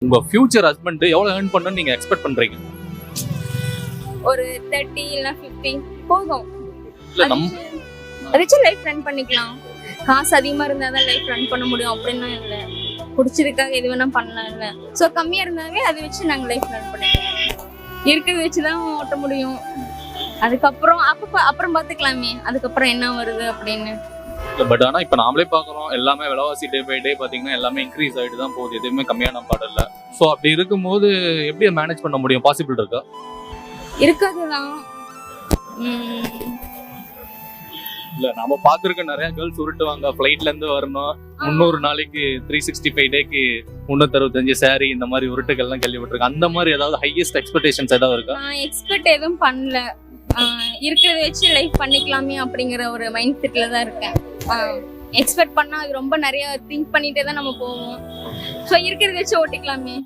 உங்க future husband எவ்வளவு earn பண்ணனும் நீங்க எக்ஸ்பெக்ட் பண்றீங்க? ஒரு 30 இல்ல 50 போதும். இல்ல அதுச்சு லைஃப் ரன் பண்ணிக்கலாம். காசு அதிகமா இருந்தா தான் லைஃப் ரன் பண்ண முடியும் அப்படின்னு இல்ல. பிடிச்சிருக்காக எது வேணா பண்ணலாம் இல்ல. சோ கம்மியா இருந்தாவே அதை வச்சு நாங்க லைஃப் ரன் பண்ணிக்கலாம். இருக்கிறத வச்சு தான் ஓட்ட முடியும். அதுக்கப்புறம் அப்புறம் பாத்துக்கலாமே. அதுக்கப்புறம் என்ன வருது அப்படின்னு. பட் ஆனா இப்ப நாமளே பாக்குறோம் எல்லாமே விலைவாசி டே பை டே பாத்தீங்கன்னா எல்லாமே இன்க்ரீஸ் ஆயிட்டு தான் போகுது. எதுவுமே கம்மியான பாடம் இல்ல. சோ அப்படி இருக்கும்போது எப்படி மேனேஜ் பண்ண முடியும்? பாசிபிள் இருக்கா? இருக்காதுதான். இல்ல நாம பாத்துருக்க நிறைய கேர்ள்ஸ் உருட்டுவாங்க. ஃபிளைட்ல இருந்து வரணும் 300 நாளைக்கு 365 டேக்கு 365 சாரி இந்த மாதிரி உருட்டுகள் எல்லாம் கேள்விப்பட்டிருக்கேன். அந்த மாதிரி ஏதாவது ஹையஸ்ட் எக்ஸ்பெக்டேஷன்ஸ் ஏதாவது இருக்கா? நான் எக்ஸ்பெக்ட் எதுவும் பண்ணல. இருக்கிறத வச்சு லைஃப் பண்ணிக்கலாமே அப்படிங்கிற ஒரு மைண்ட் செட்ல தான் இருக்கேன். எக்ஸ்பெக்ட் பண்ணா அது ரொம்ப நிறைய திங்க் பண்ணிட்டே தான் நம்ம போவோம். ஸோ இருக்கிறத வச்சு ஓட்டிக்கலாமே.